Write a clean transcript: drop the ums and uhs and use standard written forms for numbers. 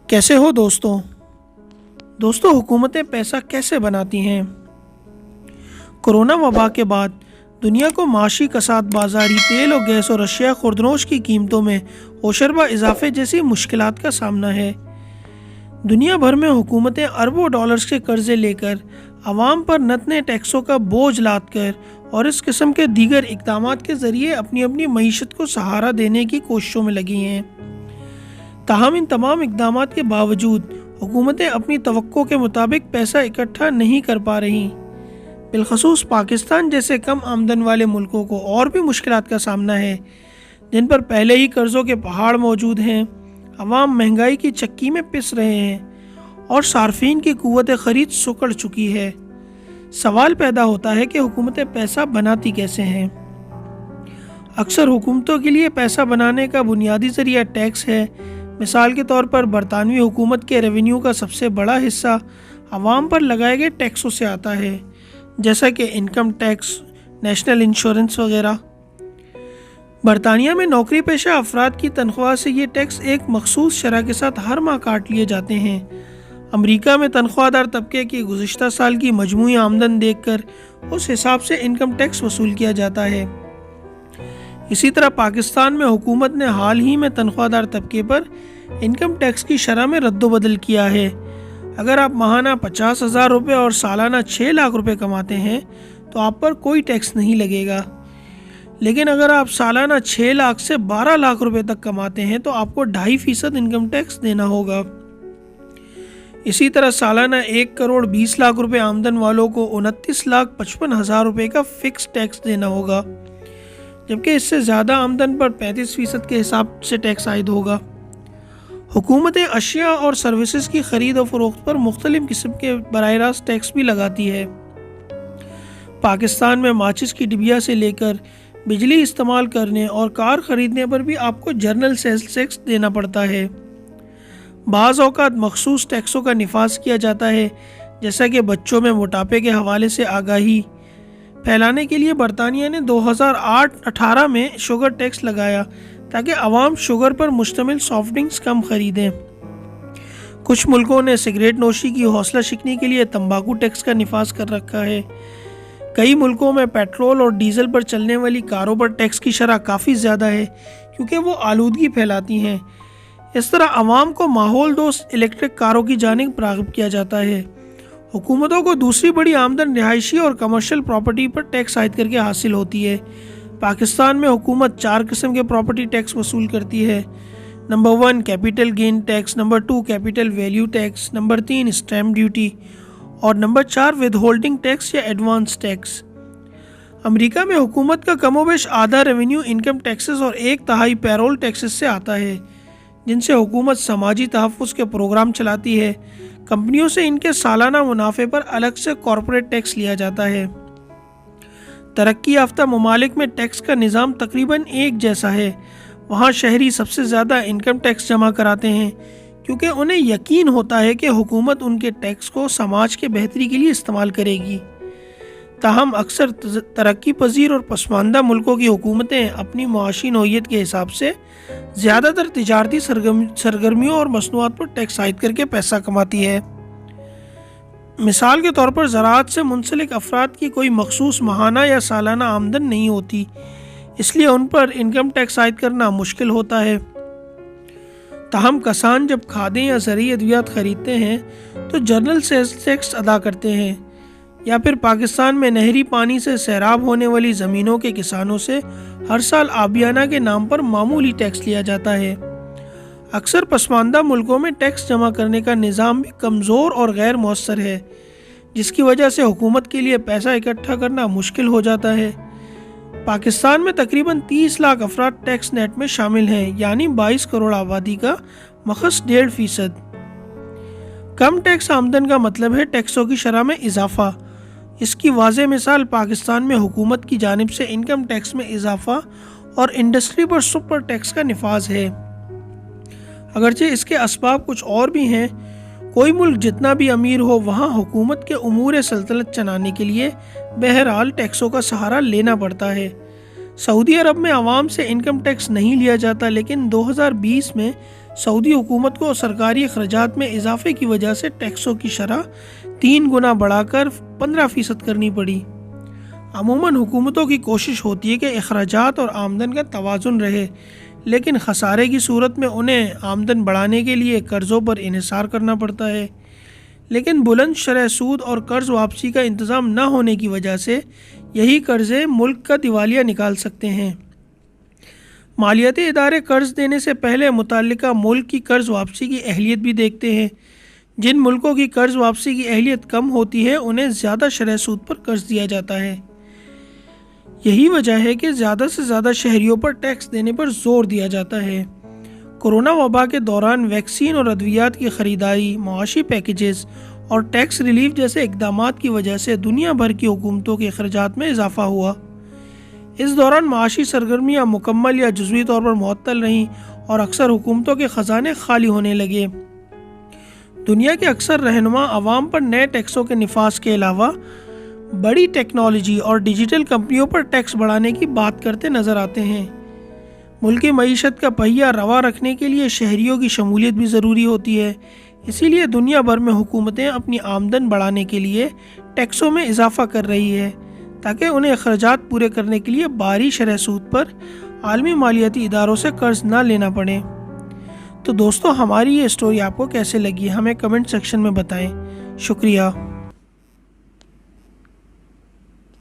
کیسے ہو دوستوں حکومتیں پیسہ کیسے بناتی ہیں؟ کورونا وبا کے بعد دنیا کو معاشی کساد، بازاری تیل اور گیس اور اشیاء خوردنوش کی قیمتوں میں ہوشربا اضافے جیسی مشکلات کا سامنا ہے۔ دنیا بھر میں حکومتیں اربوں ڈالرز کے قرضے لے کر عوام پر نتنے ٹیکسوں کا بوجھ لاد کر اور اس قسم کے دیگر اقدامات کے ذریعے اپنی معیشت کو سہارا دینے کی کوششوں میں لگی ہیں۔ تاہم ان تمام اقدامات کے باوجود حکومتیں اپنی توقع کے مطابق پیسہ اکٹھا نہیں کر پا رہی۔ بالخصوص پاکستان جیسے کم آمدن والے ملکوں کو اور بھی مشکلات کا سامنا ہے، جن پر پہلے ہی قرضوں کے پہاڑ موجود ہیں، عوام مہنگائی کی چکی میں پس رہے ہیں اور صارفین کی قوت خرید سکڑ چکی ہے۔ سوال پیدا ہوتا ہے کہ حکومتیں پیسہ بناتی کیسے ہیں؟ اکثر حکومتوں کے لیے پیسہ بنانے کا بنیادی ذریعہ ٹیکس ہے۔ مثال کے طور پر برطانوی حکومت کے ریونیو کا سب سے بڑا حصہ عوام پر لگائے گئے ٹیکسوں سے آتا ہے، جیسا کہ انکم ٹیکس، نیشنل انشورنس وغیرہ۔ برطانیہ میں نوکری پیشہ افراد کی تنخواہ سے یہ ٹیکس ایک مخصوص شرح کے ساتھ ہر ماہ کاٹ لیے جاتے ہیں۔ امریکہ میں تنخواہ دار طبقے کی گزشتہ سال کی مجموعی آمدن دیکھ کر اس حساب سے انکم ٹیکس وصول کیا جاتا ہے۔ اسی طرح پاکستان میں حکومت نے حال ہی میں تنخواہ دار طبقے پر انکم ٹیکس کی شرح میں رد و بدل کیا ہے۔ اگر آپ ماہانہ 50,000 روپے اور سالانہ 6 لاکھ روپے کماتے ہیں تو آپ پر کوئی ٹیکس نہیں لگے گا، لیکن اگر آپ سالانہ 6 لاکھ سے 12 لاکھ روپے تک کماتے ہیں تو آپ کو 2.5% انکم ٹیکس دینا ہوگا۔ اسی طرح سالانہ 1 کروڑ 20 لاکھ روپے آمدن والوں کو 29,55,000 روپے کا فکس ٹیکس دینا ہوگا، جبکہ اس سے زیادہ آمدن پر 35% کے حساب سے ٹیکس عائد ہوگا۔ حکومتیں اشیاء اور سروسز کی خرید و فروخت پر مختلف قسم کے براہ راست ٹیکس بھی لگاتی ہے۔ پاکستان میں ماچس کی ڈبیا سے لے کر بجلی استعمال کرنے اور کار خریدنے پر بھی آپ کو جنرل سیلز ٹیکس دینا پڑتا ہے۔ بعض اوقات مخصوص ٹیکسوں کا نفاذ کیا جاتا ہے، جیسا کہ بچوں میں موٹاپے کے حوالے سے آگاہی پھیلانے کے لیے برطانیہ نے 2008-18 میں شوگر ٹیکس لگایا تاکہ عوام شوگر پر مشتمل سافٹ ڈرنکس کم خریدیں۔ کچھ ملکوں نے سگریٹ نوشی کی حوصلہ شکنی کے لیے تمباکو ٹیکس کا نفاذ کر رکھا ہے۔ کئی ملکوں میں پیٹرول اور ڈیزل پر چلنے والی کاروں پر ٹیکس کی شرح کافی زیادہ ہے کیونکہ وہ آلودگی پھیلاتی ہیں۔ اس طرح عوام کو ماحول دوست الیکٹرک کاروں کی جانب راغب کیا جاتا ہے۔ حکومتوں کو دوسری بڑی آمدن رہائشی اور کمرشل پراپرٹی پر ٹیکس عائد کر کے حاصل ہوتی ہے۔ پاکستان میں حکومت 4 قسم کے پراپرٹی ٹیکس وصول کرتی ہے۔ Number 1 capital gain tax, number 2 capital value tax, number 3 stamp duty اور نمبر 4 ود ہولڈنگ ٹیکس یا ایڈوانس ٹیکس۔ امریکہ میں حکومت کا کم و بیش آدھا ریونیو انکم ٹیکسز اور 1/3 پیرول ٹیکسز سے آتا ہے، جن سے حکومت سماجی تحفظ کے پروگرام چلاتی ہے۔ کمپنیوں سے ان کے سالانہ منافع پر الگ سے کارپوریٹ ٹیکس لیا جاتا ہے۔ ترقی یافتہ ممالک میں ٹیکس کا نظام تقریباً ایک جیسا ہے۔ وہاں شہری سب سے زیادہ انکم ٹیکس جمع کراتے ہیں کیونکہ انہیں یقین ہوتا ہے کہ حکومت ان کے ٹیکس کو سماج کے بہتری کے لیے استعمال کرے گی۔ تاہم اکثر ترقی پذیر اور پسماندہ ملکوں کی حکومتیں اپنی معاشی نوعیت کے حساب سے زیادہ تر تجارتی سرگرمیوں اور مصنوعات پر ٹیکس عائد کر کے پیسہ کماتی ہے۔ مثال کے طور پر زراعت سے منسلک افراد کی کوئی مخصوص ماہانہ یا سالانہ آمدن نہیں ہوتی، اس لیے ان پر انکم ٹیکس عائد کرنا مشکل ہوتا ہے۔ تاہم کسان جب کھادیں یا زرعی ادویات خریدتے ہیں تو جنرل سیلز ٹیکس ادا کرتے ہیں، یا پھر پاکستان میں نہری پانی سے سیراب ہونے والی زمینوں کے کسانوں سے ہر سال آبیانہ کے نام پر معمولی ٹیکس لیا جاتا ہے۔ اکثر پسماندہ ملکوں میں ٹیکس جمع کرنے کا نظام بھی کمزور اور غیر مؤثر ہے، جس کی وجہ سے حکومت کے لیے پیسہ اکٹھا کرنا مشکل ہو جاتا ہے۔ پاکستان میں تقریباً 30 لاکھ افراد ٹیکس نیٹ میں شامل ہیں، یعنی 22 کروڑ آبادی کا محض 1.5%۔ کم ٹیکس آمدن کا مطلب ہے ٹیکسوں کی شرح میں اضافہ۔ اس کی واضح مثال پاکستان میں حکومت کی جانب سے انکم ٹیکس میں اضافہ اور انڈسٹری پر سپر ٹیکس کا نفاذ ہے۔ اگرچہ اس کے اسباب کچھ اور بھی ہیں، کوئی ملک جتنا بھی امیر ہو وہاں حکومت کے امور سلطنت چلانے کے لیے بہرحال ٹیکسوں کا سہارا لینا پڑتا ہے۔ سعودی عرب میں عوام سے انکم ٹیکس نہیں لیا جاتا، لیکن 2020 میں سعودی حکومت کو سرکاری اخراجات میں اضافے کی وجہ سے ٹیکسوں کی شرح 3 گنا بڑھا کر 15% کرنی پڑی۔ عموماً حکومتوں کی کوشش ہوتی ہے کہ اخراجات اور آمدن کا توازن رہے، لیکن خسارے کی صورت میں انہیں آمدن بڑھانے کے لیے قرضوں پر انحصار کرنا پڑتا ہے۔ لیکن بلند شرح سود اور قرض واپسی کا انتظام نہ ہونے کی وجہ سے یہی قرضے ملک کا دیوالیہ نکال سکتے ہیں۔ مالیاتی ادارے قرض دینے سے پہلے متعلقہ ملک کی قرض واپسی کی اہلیت بھی دیکھتے ہیں۔ جن ملکوں کی قرض واپسی کی اہلیت کم ہوتی ہے انہیں زیادہ شرح سود پر قرض دیا جاتا ہے۔ یہی وجہ ہے کہ زیادہ سے زیادہ شہریوں پر ٹیکس دینے پر زور دیا جاتا ہے۔ کورونا وبا کے دوران ویکسین اور ادویات کی خریداری، معاشی پیکیجز اور ٹیکس ریلیف جیسے اقدامات کی وجہ سے دنیا بھر کی حکومتوں کے اخراجات میں اضافہ ہوا۔ اس دوران معاشی سرگرمیاں مکمل یا جزوی طور پر معطل رہیں اور اکثر حکومتوں کے خزانے خالی ہونے لگے۔ دنیا کے اکثر رہنما عوام پر نئے ٹیکسوں کے نفاذ کے علاوہ بڑی ٹیکنالوجی اور ڈیجیٹل کمپنیوں پر ٹیکس بڑھانے کی بات کرتے نظر آتے ہیں۔ ملکی معیشت کا پہیہ روا رکھنے کے لیے شہریوں کی شمولیت بھی ضروری ہوتی ہے، اسی لیے دنیا بھر میں حکومتیں اپنی آمدن بڑھانے کے لیے ٹیکسوں میں اضافہ کر رہی ہے تاکہ انہیں اخراجات پورے کرنے کے لیے بھاری شرح سود پر عالمی مالیاتی اداروں سے قرض نہ لینا پڑے۔ تو دوستو، ہماری یہ اسٹوری آپ کو کیسے لگی ہمیں کمنٹ سیکشن میں بتائیں۔ شکریہ۔